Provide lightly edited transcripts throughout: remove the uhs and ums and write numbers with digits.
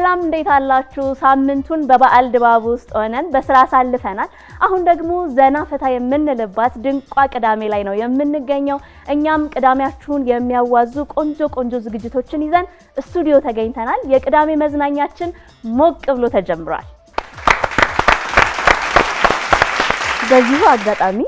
ሰላም እንዴት አላችሁ? ሳምንቱን በበዓል ድባብ ውስጥ ሆነን በስራ አሳልፈናል። አሁን ደግሞ ዘና ፈታ የምንልባት ድንቋ ቅዳሜ ላይ ነው የምንገኘው። እኛም ቅዳሜያችሁን የሚያዋዙ ቆንጆ ዝግጅቶችን ይዘን ስቱዲዮ ተገኝተናል። የቅዳሜ መዝናኛችን ሞቅ ብሎ ተጀምሯል። በዚሁ አጋጣሚ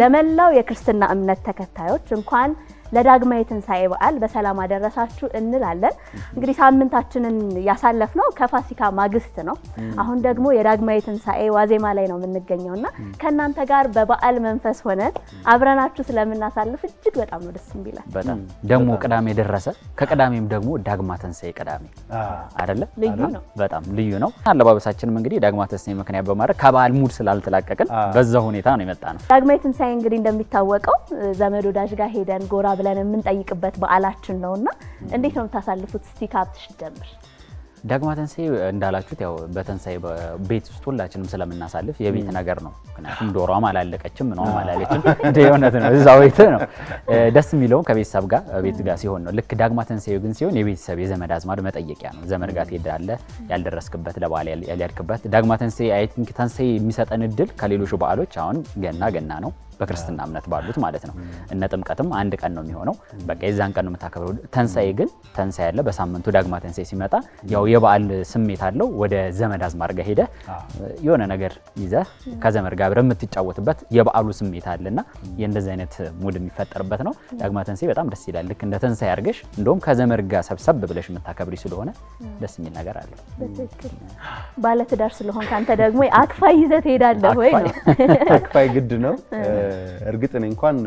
ለመላው የክርስትና እምነት ተከታዮች እንኳን ለዳግማዊ ትንሣኤ በዓል በሰላም አደረሳችሁ እንላለን። እንግዲህ ሳምንታችንን ያሳለፍነው ከፋሲካ ማግስት ነው። አሁን ደግሞ የዳግማዊ ትንሣኤ ዋዜማ ላይ ነው የምንገኘውና ከናንተ ጋር በበዓል መንፈስ ሆነን አብረናችሁ ስለምናሳልፍ እጅግ በጣም ነው ደስ የሚለው። በጣም ደግሞ ቅዳሜ ደረሰ። ከቅዳሜም ደግሞ ዳግማ ትንሣኤ ቅዳሜ አይደለ? ልዩ ነው፣ በጣም ልዩ ነው። አለባበሳችንም እንግዲህ ዳግማ ትንሣኤ ምክንያት በማድረግ ከበዓል ሙድ ስላልተላቀቅን በዛ ሁኔታ ነው የመጣ ነው። ዳግማዊ ትንሣኤ እንግዲህ እንደሚታወቀው ዘመድ ወዳጅ ጋር ሄደን ጎራ ብለን የምንጠይቅበት በዓላችን ነውና እንዴት ነው የምታሳልፉት? እስቲ ካብትሽ ጀምር። ዳግማ ትንሣኤ እንዳላችሁት ያው በትንሣኤ ቤት ውስጥ ሁላችንም ስለምናሳልፍ የቤት ነገር ነው። ምክንያቱም ዶሮዋም አላለቀችም ምንም አላለችም እንደ የሆነት ነው እዛው ቤት ነው። ደስ የሚለው ከቤተሰብ ጋር ቤት ጋር ሲሆን ነው። ልክ ዳግማ ትንሣኤ ግን ሲሆን የቤተሰብ የዘመድ አዝማድ መጠየቂያ ነው። ዘመድ ጋር ትሄዳለህ ያልደረስክበት ለበዓል ያልያልክበት። ዳግማ ትንሣኤ አይ ቲንክ ትንሣኤ የሚሰጠን እድል ከሌሎች በዓሎች አሁን ገና ነው በክርስትና እምነት ባሉት ማለት ነው። እነ ጥምቀትም አንድ ቀን ነው የሚሆነው። በቃ የዛን ቀን ነው የምታከብረው። ትንሣኤ ግን ትንሣኤ ያለ በሳምንቱ ዳግማ ትንሣኤ ሲመጣ ያው የበዓል ስሜት አለው። ወደ ዘመድ አዝማድ ጋር ሄደህ የሆነ ነገር ይዘህ ከዘመድ ጋር አብረህ የምትጫወትበት የበዓሉ ስሜት አለና የእንደዚህ አይነት ሙድ የሚፈጠርበት ነው። ዳግማ ትንሣኤ በጣም ደስ ይላል። ልክ እንደ ትንሣኤ አድርገሽ እንደውም ከዘመድ ጋር ሰብሰብ ብለሽ የምታከብሪ ስለሆነ ደስ የሚል ነገር አለው። በትክክል ባለ ትዳር ስለሆንክ አንተ ደግሞ አክፋይ ይዘህ ትሄዳለህ ወይ ነው? አክፋይ ግድ ነው። እርግጥ ነኝ እንኳን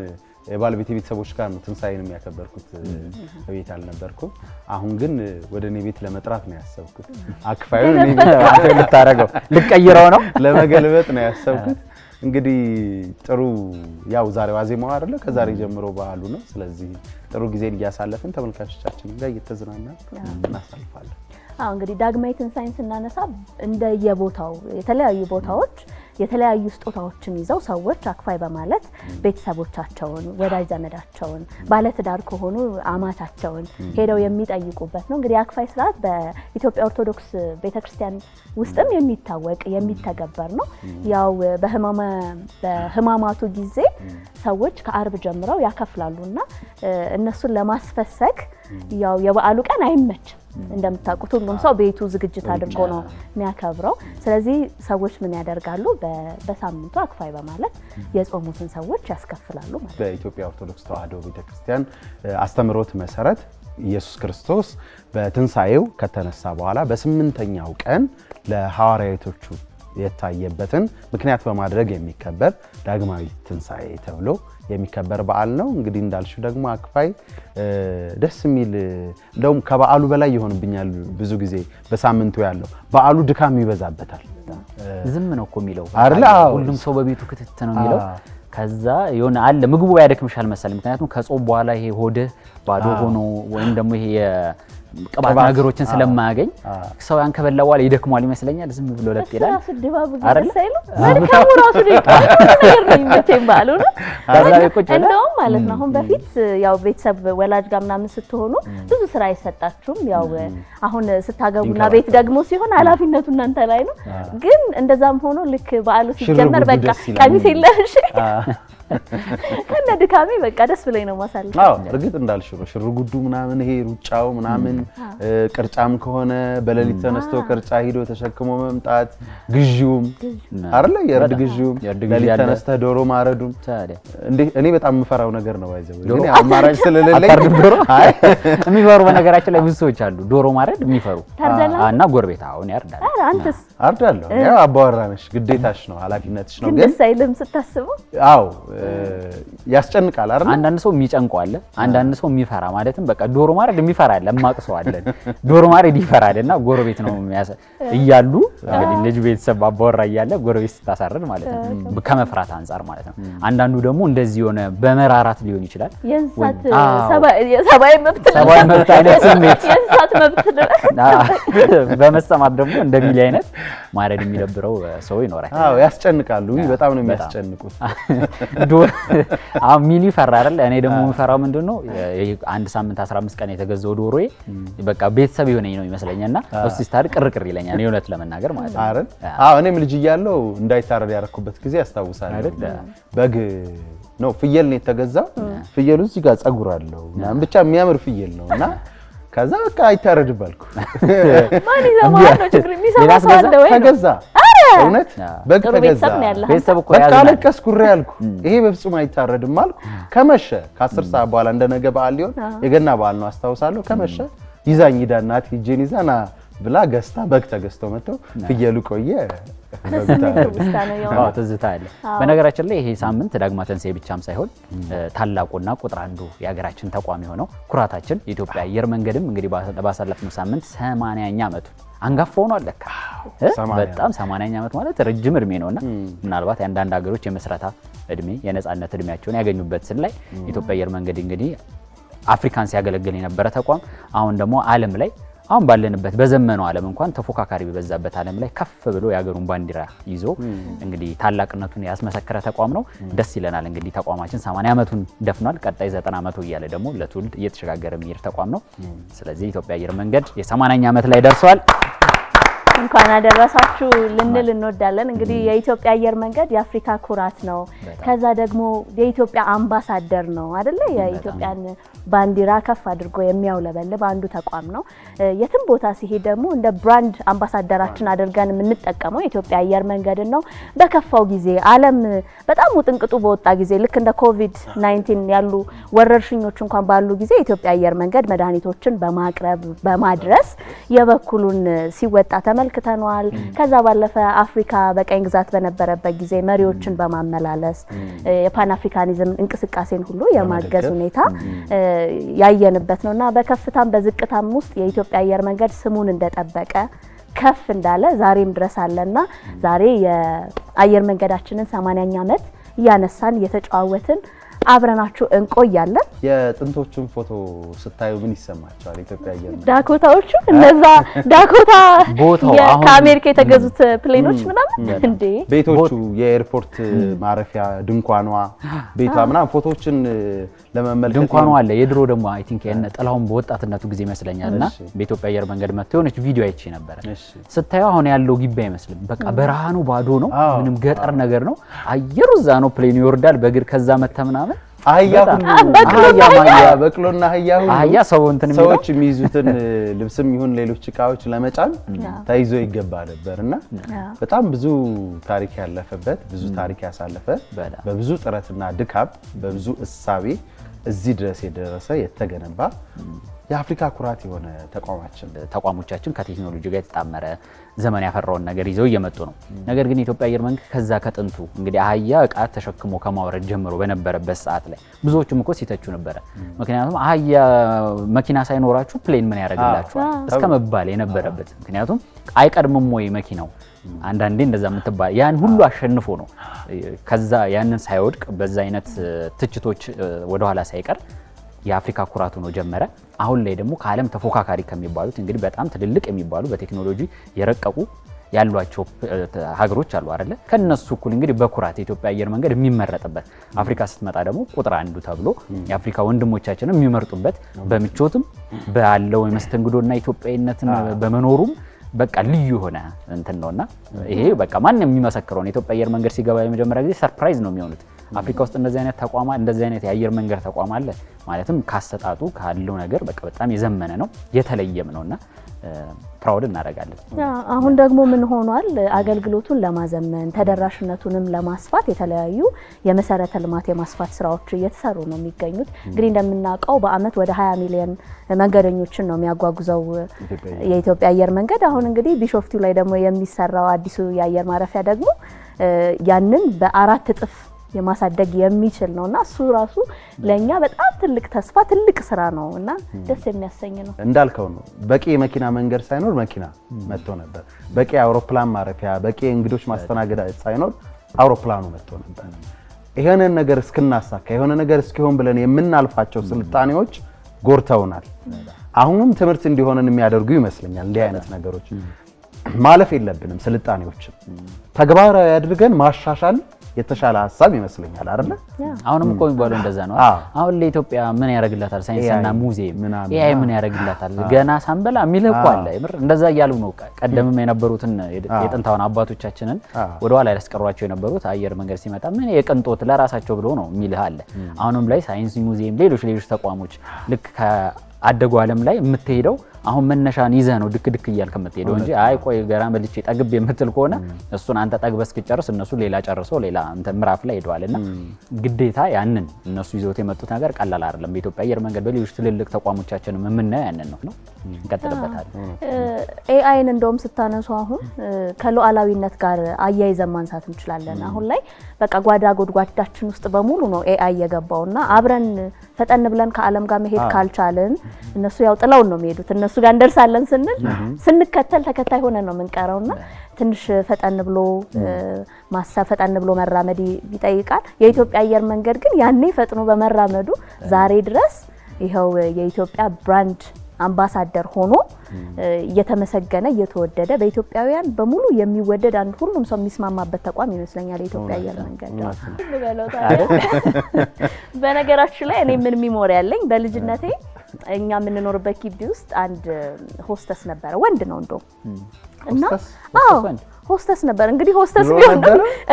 የባለቤቴ ቤተሰቦች ጋር ነው ትንሣኤን የሚያከበርኩት፣ ቤት አልነበርኩም። አሁን ግን ወደ እኔ ቤት ለመጥራት ነው ያሰብኩት። አክፋዩን እኔ ቤት ልታረገው ልቀይረው ነው ለመገልበጥ ነው ያሰብኩት። እንግዲህ ጥሩ ያው ዛሬ ዋዜማው አይደለ? ከዛሬ ጀምሮ በዓሉ ነው። ስለዚህ ጥሩ ጊዜን እያሳለፍን ተመልካቾቻችን ጋር እየተዝናናን እናሳልፋለን። አዎ እንግዲህ ዳግማዊ ትንሣኤን ስናነሳ እንደየቦታው የተለያዩ ቦታዎች የተለያዩ ስጦታዎችን ይዘው ሰዎች አክፋይ በማለት ቤተሰቦቻቸውን፣ ወዳጅ ዘመዳቸውን፣ ባለትዳር ከሆኑ አማቻቸውን ሄደው የሚጠይቁበት ነው። እንግዲህ አክፋይ ስርዓት በኢትዮጵያ ኦርቶዶክስ ቤተክርስቲያን ውስጥም የሚታወቅ የሚተገበር ነው። ያው በህማማቱ ጊዜ ሰዎች ከአርብ ጀምረው ያከፍላሉና እነሱን ለማስፈሰግ ያው የበዓሉ ቀን አይመችም። እንደምታውቁት ሁሉም ሰው ቤቱ ዝግጅት አድርጎ ነው የሚያከብረው። ስለዚህ ሰዎች ምን ያደርጋሉ? በሳምንቱ አክፋይ በማለት የጾሙትን ሰዎች ያስከፍላሉ ማለት ነው። በኢትዮጵያ ኦርቶዶክስ ተዋሕዶ ቤተክርስቲያን አስተምህሮት መሰረት ኢየሱስ ክርስቶስ በትንሣኤው ከተነሳ በኋላ በ8ኛው ቀን ለሐዋርያቶቹ የታየበትን ምክንያት በማድረግ የሚከበር ዳግማዊ ትንሣኤ ተብሎ የሚከበር በዓል ነው። እንግዲህ እንዳልሽው ደግሞ አክፋይ ደስ የሚል እንደውም ከበዓሉ በላይ ይሆንብኛል ብዙ ጊዜ በሳምንቱ ያለው በዓሉ ድካም ይበዛበታል። ዝም ነው እኮ የሚለው አይደል? ሁሉም ሰው በቤቱ ክትት ነው የሚለው። ከዛ የሆነ አለ ምግቡ ያደክምሻል መሰለኝ። ምክንያቱም ከጾም በኋላ ይሄ ሆድህ ባዶ ሆኖ ወይም ደግሞ ይሄ ቅባት ነገሮችን ስለማያገኝ ሰው ያን ከበላ በኋላ ይደክሟል ይመስለኛል። ዝም ብሎ ለጥ ይላል አይደል? መልካሙ ራሱ ነገር ነው የሚመቸኝ ባሉ ነው እንደውም ማለት ነው። አሁን በፊት ያው ቤተሰብ ወላጅ ጋር ምናምን ስትሆኑ ብዙ ስራ አይሰጣችሁም። ያው አሁን ስታገቡና ቤት ደግሞ ሲሆን ኃላፊነቱ እናንተ ላይ ነው። ግን እንደዛም ሆኖ ልክ በዓሉ ሲጀመር በቃ ቀሚስ የለሽ ከነ ድካሜ በቃ ደስ ብለኝ ነው ማሳለፍ። አዎ እርግጥ እንዳልሽው ነው። ሽርጉዱ ምናምን ይሄ ሩጫው ምናምን ቅርጫም ከሆነ በሌሊት ተነስቶ ቅርጫ ሂዶ ተሸክሞ መምጣት፣ ግዢውም አይደለ? የእርድ ግዢውም ሌሊት ተነስተ ዶሮ ማረዱም እኔ በጣም የምፈራው ነገር ነው። ባይዘው ግን አማራጭ ስለሌለኝ ዶሮ የሚፈሩ በነገራችን ላይ ብዙ ሰዎች አሉ ዶሮ ማረድ የሚፈሩ እና ጎረቤት አሁን ያርዳል። አንተስ? አርዳለሁ። ያው አባወራ ነሽ፣ ግዴታሽ ነው፣ ኃላፊነትሽ ነው። ግን ሳይልም ስታስበው አዎ ያስጨንቃል አይደል? አንዳንድ ሰው የሚጨንቀው አለ፣ አንዳንድ ሰው የሚፈራ ማለትም በቃ ዶሮ ማረድ የሚፈራ አለ። ማቅሰው አለ ዶሮ ማረድ ይፈራልና ጎረቤት ነው እያሉ እንግዲህ ልጅ ቤተሰብ አባወራ እያለ ጎረቤት ስታሳርድ ማለት ነው ከመፍራት አንፃር ማለት ነው። አንዳንዱ ደግሞ እንደዚህ ሆነ በመራራት ሊሆን ይችላል። የእንስሳት ሰብአዊ መብት አይነት ስሜት የእንስሳት መብት በመሰማት ደግሞ እንደሚል አይነት ማረድ የሚደብረው ሰው ይኖራል። አዎ ያስጨንቃሉ። በጣም ነው የሚያስጨንቁት። አሁን ሚሊ ፈራ አይደል? እኔ ደግሞ የምፈራው ምንድነው አንድ ሳምንት 15 ቀን የተገዛው ዶሮዬ በቃ ቤተሰብ ይሆነኝ ነው ይመስለኛልና እሱ ሲታር ቅርቅር ይለኛል። እኔ እውነት ለመናገር ማለት ነው አይደል? አዎ እኔም ልጅ እያለሁ እንዳይታረድ ያረኩበት ጊዜ አስታውሳለሁ። በግ ነው ፍየል ነው የተገዛው። ፍየሉ እዚህ ጋር ጸጉር አለው እና ብቻ የሚያምር ፍየል ነውና ከዛ በቃ አይታረድ ባልኩ ማን ይዘማው ነው ችግር የሚሰማው አለ ወይ ተገዛ እውነት በግ ተገዛ ቤተሰብ እኮ በቃ ለቀስኩሬ ያልኩ ይሄ በፍጹም አይታረድም አልኩ። ከመሸ ከ10 ሰዓት በኋላ እንደነገ በዓል ሊሆን የገና በዓል ነው አስታውሳለሁ። ከመሸ ይዛኝ ሂዳ እናት ሂጄን ይዛና ብላ ገዝታ በግ ተገዝቶ መጥቶ ፍየሉ ቆየ። ትዝታ አለ። በነገራችን ላይ ይሄ ሳምንት ዳግማ ትንሣኤ ብቻም ሳይሆን ታላቁና ቁጥር አንዱ የሀገራችን ተቋም የሆነው ኩራታችን የኢትዮጵያ አየር መንገድም እንግዲህ ባሳለፍነው ሳምንት 80ኛ ዓመቱ አንጋፋ ሆኗል። ለካ በጣም 80ኛ ዓመት ማለት ረጅም እድሜ ነውና ምናልባት የአንዳንድ ሀገሮች የመስረታ እድሜ የነጻነት እድሜያቸውን ያገኙበት ስል ላይ የኢትዮጵያ አየር መንገድ እንግዲህ አፍሪካን ሲያገለግል የነበረ ተቋም አሁን ደግሞ ዓለም ላይ አሁን ባለንበት በዘመነው ዓለም እንኳን ተፎካካሪ በበዛበት ዓለም ላይ ከፍ ብሎ የሀገሩን ባንዲራ ይዞ እንግዲህ ታላቅነቱን ያስመሰከረ ተቋም ነው። ደስ ይለናል። እንግዲህ ተቋማችን 80 ዓመቱን ደፍኗል። ቀጣይ 90 ዓመቱ እያለ ደግሞ ለትውልድ እየተሸጋገረ የሚሄድ ተቋም ነው። ስለዚህ የኢትዮጵያ አየር መንገድ የ80ኛ ዓመት ላይ ደርሷል። እንኳን አደረሳችሁ ልንል እንወዳለን። እንግዲህ የኢትዮጵያ አየር መንገድ የአፍሪካ ኩራት ነው። ከዛ ደግሞ የኢትዮጵያ አምባሳደር ነው አይደለ? የኢትዮጵያን ባንዲራ ከፍ አድርጎ የሚያውለበልብ አንዱ ተቋም ነው። የትም ቦታ ሲሄድ ደግሞ እንደ ብራንድ አምባሳደራችን አድርገን የምንጠቀመው የኢትዮጵያ አየር መንገድ ነው። በከፋው ጊዜ ዓለም በጣም ውጥንቅጡ በወጣ ጊዜ ልክ እንደ ኮቪድ-19 ያሉ ወረርሽኞች እንኳን ባሉ ጊዜ የኢትዮጵያ አየር መንገድ መድኃኒቶችን በማቅረብ በማድረስ የበኩሉን ሲወጣ ተመልክተናል። ከዛ ባለፈ አፍሪካ በቀኝ ግዛት በነበረበት ጊዜ መሪዎችን በማመላለስ የፓን አፍሪካኒዝም እንቅስቃሴን ሁሉ የማገዝ ሁኔታ ያየንበት ነውና በከፍታም በዝቅታም ውስጥ የኢትዮጵያ አየር መንገድ ስሙን እንደጠበቀ ከፍ እንዳለ ዛሬም ድረስ አለና ዛሬ የአየር መንገዳችንን 80ኛ ዓመት እያነሳን እየተጫወትን አብረናችሁ እንቆያለን። የጥንቶቹን ፎቶ ስታዩ ምን ይሰማቸዋል? ኢትዮጵያ አየር መንገድ ዳኮታዎቹ እነዛ ዳኮታ ከአሜሪካ የተገዙት ፕሌኖች ምናምን እንዴ ቤቶቹ የኤርፖርት ማረፊያ ድንኳኗ ቤቷ ምናምን ፎቶዎችን ለመመልከት ድንኳኗ አለ። የድሮ ደግሞ አይ ቲንክ ጥላሁን በወጣትነቱ ጊዜ ይመስለኛልና በኢትዮጵያ አየር መንገድ መጥቶ የሆነች ቪዲዮ አይቼ ነበር። ስታዩ አሁን ያለው ግቢ አይመስልም። በቃ በረሃ ነው፣ ባዶ ነው፣ ምንም ገጠር ነገር ነው። አየሩ እዛ ነው፣ ፕሌኑ ይወርዳል በእግር ከዛ መተምናመን አህያ በቅሎና አህያ ሁሉ ሰዎች የሚይዙትን ልብስም ይሁን ሌሎች እቃዎች ለመጫን ተይዞ ይገባ ነበርና በጣም ብዙ ታሪክ ያለፈበት ብዙ ታሪክ ያሳለፈ በብዙ ጥረትና ድካም በብዙ እሳቤ እዚህ ድረስ የደረሰ የተገነባ የአፍሪካ ኩራት የሆነ ተቋሞቻችን ከቴክኖሎጂ ጋር የተጣመረ ዘመን ያፈራውን ነገር ይዘው እየመጡ ነው። ነገር ግን ኢትዮጵያ አየር መንገድ ከዛ ከጥንቱ እንግዲህ አህያ እቃ ተሸክሞ ከማውረድ ጀምሮ በነበረበት ሰዓት ላይ ብዙዎቹም እኮ ሲተቹ ነበር። ምክንያቱም አህያ መኪና ሳይኖራችሁ ፕሌን ምን ያደርግላችኋል እስከ መባል የነበረበት ምክንያቱም አይቀድምም ወይ መኪናው አንዳንዴ እንደዛ የምትባል ያን ሁሉ አሸንፎ ነው ከዛ ያንን ሳይወድቅ በዛ አይነት ትችቶች ወደ ኋላ ሳይቀር የአፍሪካ ኩራቱ ነው ጀመረ። አሁን ላይ ደግሞ ከዓለም ተፎካካሪ ከሚባሉት እንግዲህ በጣም ትልልቅ የሚባሉ በቴክኖሎጂ የረቀቁ ያሏቸው ሀገሮች አሉ አይደለ? ከነሱ እኩል እንግዲህ በኩራት የኢትዮጵያ አየር መንገድ የሚመረጥበት አፍሪካ ስትመጣ ደግሞ ቁጥር አንዱ ተብሎ የአፍሪካ ወንድሞቻችንን የሚመርጡበት በምቾትም ባለው የመስተንግዶና ኢትዮጵያዊነትን በመኖሩም በቃ ልዩ ሆነ እንትን ነውና ይሄ በቃ ማንንም የሚመሰክረው የኢትዮጵያ አየር መንገድ ሲገባ የመጀመሪያ ጊዜ ሰርፕራይዝ ነው የሚሆኑት። አፍሪካ ውስጥ እንደዚህ አይነት ተቋም እንደዚህ አይነት የአየር መንገድ ተቋም አለ ማለትም ካሰጣጡ ካለው ነገር በቃ በጣም የዘመነ ነው የተለየም ነውና ፕራውድ እናደርጋለን። አሁን ደግሞ ምን ሆኗል? አገልግሎቱን ለማዘመን ተደራሽነቱንም ለማስፋት የተለያዩ የመሰረተ ልማት የማስፋት ስራዎች እየተሰሩ ነው የሚገኙት። እንግዲህ እንደምናውቀው በአመት ወደ 20 ሚሊዮን መንገደኞችን ነው የሚያጓጉዘው የኢትዮጵያ አየር መንገድ። አሁን እንግዲህ ቢሾፍቱ ላይ ደግሞ የሚሰራው አዲሱ የአየር ማረፊያ ደግሞ ያንን በ4 እጥፍ የማሳደግ የሚችል ነውና እሱ ራሱ ለኛ በጣም ትልቅ ተስፋ ትልቅ ስራ ነውና ደስ የሚያሰኝ ነው። እንዳልከው ነው በቂ የመኪና መንገድ ሳይኖር መኪና መጥቶ ነበር። በቂ አውሮፕላን ማረፊያ በቂ እንግዶች ማስተናገድ ሳይኖር አውሮፕላኑ መጥቶ ነበር። ይሄን ነገር እስክናሳካ የሆነ ነገር እስኪሆን ብለን የምናልፋቸው ስልጣኔዎች ጎርተውናል። አሁንም ትምህርት እንዲሆነን የሚያደርጉ ይመስለኛል። እንዲህ አይነት ነገሮች ማለፍ የለብንም። ስልጣኔዎችን ተግባራዊ አድርገን ማሻሻል የተሻለ ሐሳብ ይመስለኛል አይደል? አሁንም እኮ የሚባለው እንደዛ ነው። አሁን ለኢትዮጵያ ምን ያደርግላታል ሳይንስና ሙዚየም ኤአይ ምን ያደርግላታል ገና ሳንበላ የሚል እኮ አለ። እንደዛ እያሉ ነው ቀደምም የነበሩትን የጥንታውን አባቶቻችንን ወደ ኋላ ያስቀሯቸው የነበሩት አየር መንገድ ሲመጣ ምን የቅንጦት ለራሳቸው ብሎ ነው የሚልህ አለ። አሁንም ላይ ሳይንስ ሙዚየም ሌሎች ተቋሞች ልክ ከአደጉ ዓለም ላይ የምትሄደው አሁን መነሻን ይዘህ ነው ድክ እያልክ የምትሄደው እንጂ አይ ቆይ ገራ መልጬ ጠግብ የምትል ከሆነ እሱን አንተ ጠግበህ እስክጨርስ እነሱ ሌላ ጨርሰው ሌላ አንተ ምዕራፍ ላይ ሄደዋልና ግዴታ ያንን እነሱ ይዘውት የመጡት ነገር ቀላል አይደለም። በኢትዮጵያ አየር መንገድ በሌሎች ትልልቅ ተቋሞቻችንም የምናየው ያንን ነው። እንቀጥልበታለን። ኤአይን እንደውም ስታነሱ አሁን ከሉዓላዊነት ጋር አያይዘን ማንሳት እንችላለን። አሁን ላይ በቃ ጓዳ ጎድጓዳችን ውስጥ በሙሉ ነው ኤአይ የገባውና አብረን ፈጠን ብለን ከዓለም ጋር መሄድ ካልቻልን እነሱ ያው ጥለውን ነው የሚሄዱት። እነሱ ጋር እንደርሳለን ስንል ስንከተል ተከታይ ሆነን ነው የምንቀረውና ትንሽ ፈጠን ብሎ ማሰብ ፈጠን ብሎ መራመድ ይጠይቃል። የኢትዮጵያ አየር መንገድ ግን ያኔ ፈጥኖ በመራመዱ ዛሬ ድረስ ይሄው የኢትዮጵያ ብራንድ አምባሳደር ሆኖ እየተመሰገነ እየተወደደ በኢትዮጵያውያን በሙሉ የሚወደድ አንድ ሁሉም ሰው የሚስማማበት ተቋም ይመስለኛል የኢትዮጵያ አየር መንገድ። በነገራችን ላይ እኔ ምን ሚሞሪ ያለኝ በልጅነቴ እኛ የምንኖርበት ግቢ ውስጥ አንድ ሆስተስ ነበረ። ወንድ ነው እንደው እና ሆስተስ ነበር። እንግዲህ ሆስተስ ቢሆን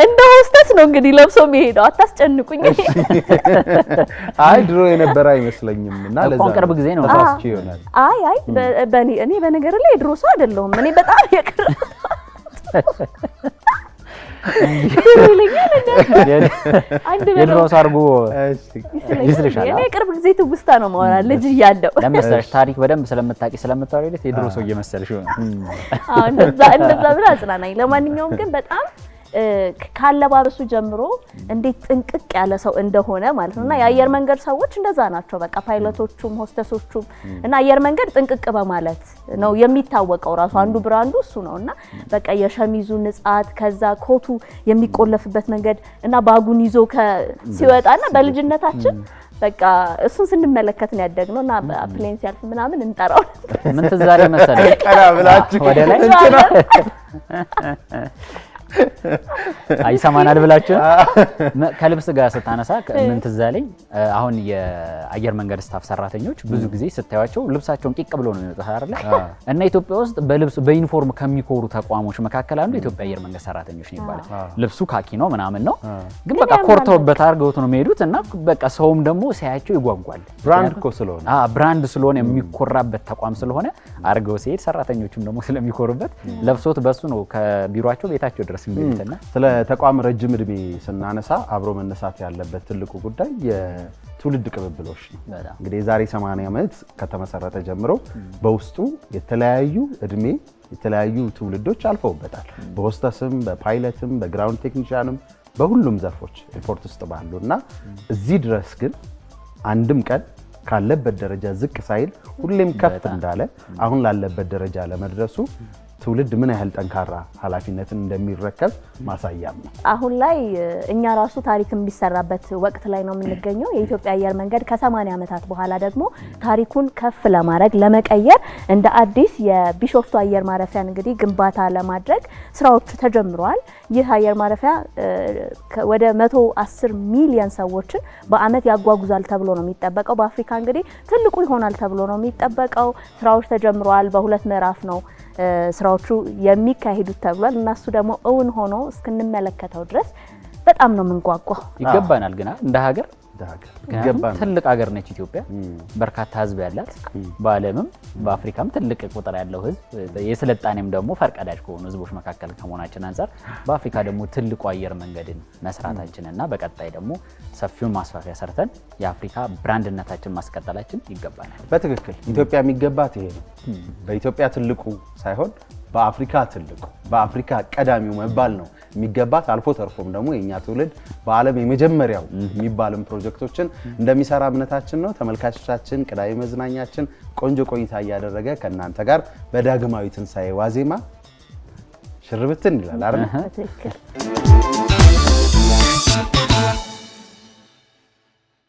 እንደ ሆስተስ ነው እንግዲህ ለብሶ የሚሄደው። አታስጨንቁኝ። አይ ድሮ የነበረ አይመስለኝም እና ለዛ ቅርብ ጊዜ ነው ታስቺ ይሆናል። አይ እኔ በነገር ላይ ድሮ ሰው አይደለሁም። እኔ በጣም የቅርብ የድሮ ሳርጎ ይስልሻል። እኔ ቅርብ ጊዜ ትውስታ ነው ማወራ ልጅ እያለሁ ለምሳሌ ታሪክ በደንብ ስለምታቂ ስለምታወሪለት የድሮ ሰው እየመሰልሽ ነው። እንደዛ ብላ አጽናናኝ። ለማንኛውም ግን በጣም ካለባበሱ ጀምሮ እንዴት ጥንቅቅ ያለ ሰው እንደሆነ ማለት ነውና የአየር መንገድ ሰዎች እንደዛ ናቸው። በቃ ፓይለቶቹም ሆስተሶቹም እና አየር መንገድ ጥንቅቅ በማለት ነው የሚታወቀው። ራሱ አንዱ ብራንዱ እሱ ነውና በቃ የሸሚዙ ንጻት ከዛ ኮቱ የሚቆለፍበት መንገድ እና ባጉን ይዞ ሲወጣና በልጅነታችን በቃ እሱን ስንመለከት ነው ያደግነው እና ፕሌን ሲያልፍ ምናምን እንጠራው ምን ትዛሬ መሰለኝ ቀራ ብላችሁ ወደ ላይ አይሰማናል ብላችሁ ከልብስ ጋር ስታነሳ ምን ትዛለኝ አሁን የአየር መንገድ ስታፍ ሰራተኞች ብዙ ጊዜ ስታያቸው ልብሳቸውን ቂቅ ብሎ ነው የሚወጣው አይደል? እና ኢትዮጵያ ውስጥ በልብስ በዩኒፎርም ከሚኮሩ ተቋሞች መካከል አንዱ ኢትዮጵያ አየር መንገድ ሰራተኞች ነው ይባላል። ልብሱ ካኪ ነው ምናምን ነው ግን በቃ ኮርተውበት አድርገውት ነው የሚሄዱት እና በቃ ሰውም ደግሞ ሲያያቸው ይጓጓል። ብራንድ እኮ ስለሆነ ብራንድ ስለሆነ የሚኮራበት ተቋም ስለሆነ አድርገው ሲሄድ ሰራተኞቹም ደግሞ ስለሚኮሩበት ለብሶት በሱ ነው ከቢሮአቸው ቤታቸው ድረስ የሚሄዱትና ስለ ተቋም ረጅም እድሜ ስናነሳ አብሮ መነሳት ያለበት ትልቁ ጉዳይ የትውልድ ቅብብሎሽ ነው። እንግዲህ የዛሬ 80 ዓመት ከተመሰረተ ጀምሮ በውስጡ የተለያዩ እድሜ የተለያዩ ትውልዶች አልፈውበታል። በሆስተስም በፓይለትም በግራውንድ ቴክኒሻንም በሁሉም ዘርፎች ሪፖርት ውስጥ ባሉና እዚህ ድረስ ግን አንድም ቀን ካለበት ደረጃ ዝቅ ሳይል ሁሌም ከፍ እንዳለ አሁን ላለበት ደረጃ ለመድረሱ ትውልድ ምን ያህል ጠንካራ ኃላፊነትን እንደሚረከብ ማሳያም ነው። አሁን ላይ እኛ ራሱ ታሪክ የሚሰራበት ወቅት ላይ ነው የምንገኘው። የኢትዮጵያ አየር መንገድ ከ80 ዓመታት በኋላ ደግሞ ታሪኩን ከፍ ለማድረግ ለመቀየር እንደ አዲስ የቢሾፍቱ አየር ማረፊያን እንግዲህ ግንባታ ለማድረግ ስራዎች ተጀምረዋል። ይህ አየር ማረፊያ ወደ 110 ሚሊዮን ሰዎችን በአመት ያጓጉዛል ተብሎ ነው የሚጠበቀው። በአፍሪካ እንግዲህ ትልቁ ይሆናል ተብሎ ነው የሚጠበቀው። ስራዎች ተጀምረዋል። በሁለት ምዕራፍ ነው ስራዎቹ የሚካሄዱት ተብሏል። እና እሱ ደግሞ እውን ሆኖ እስክንመለከተው ድረስ በጣም ነው የምንጓጓው። ይገባናል ግን እንደ ሀገር ትልቅ ሀገር ነች ኢትዮጵያ። በርካታ ህዝብ ያላት በዓለምም በአፍሪካም ትልቅ ቁጥር ያለው ህዝብ የስልጣኔም ደግሞ ፈርቀዳጅ ከሆኑ ህዝቦች መካከል ከመሆናችን አንፃር በአፍሪካ ደግሞ ትልቁ አየር መንገድን መስራታችንና በቀጣይ ደግሞ ሰፊውን ማስፋፊያ ሰርተን የአፍሪካ ብራንድነታችን ማስቀጠላችን ይገባናል። በትክክል ኢትዮጵያ የሚገባት ይሄ ነው። በኢትዮጵያ ትልቁ ሳይሆን በአፍሪካ ትልቁ በአፍሪካ ቀዳሚው መባል ነው የሚገባት። አልፎ ተርፎም ደግሞ የኛ ትውልድ በዓለም የመጀመሪያው የሚባልም ፕሮጀክቶችን እንደሚሰራ እምነታችን ነው። ተመልካቾቻችን ቅዳሜ መዝናኛችን ቆንጆ ቆይታ እያደረገ ከእናንተ ጋር በዳግማዊ ትንሳኤ ዋዜማ ሽርብትን ይላል አይደል?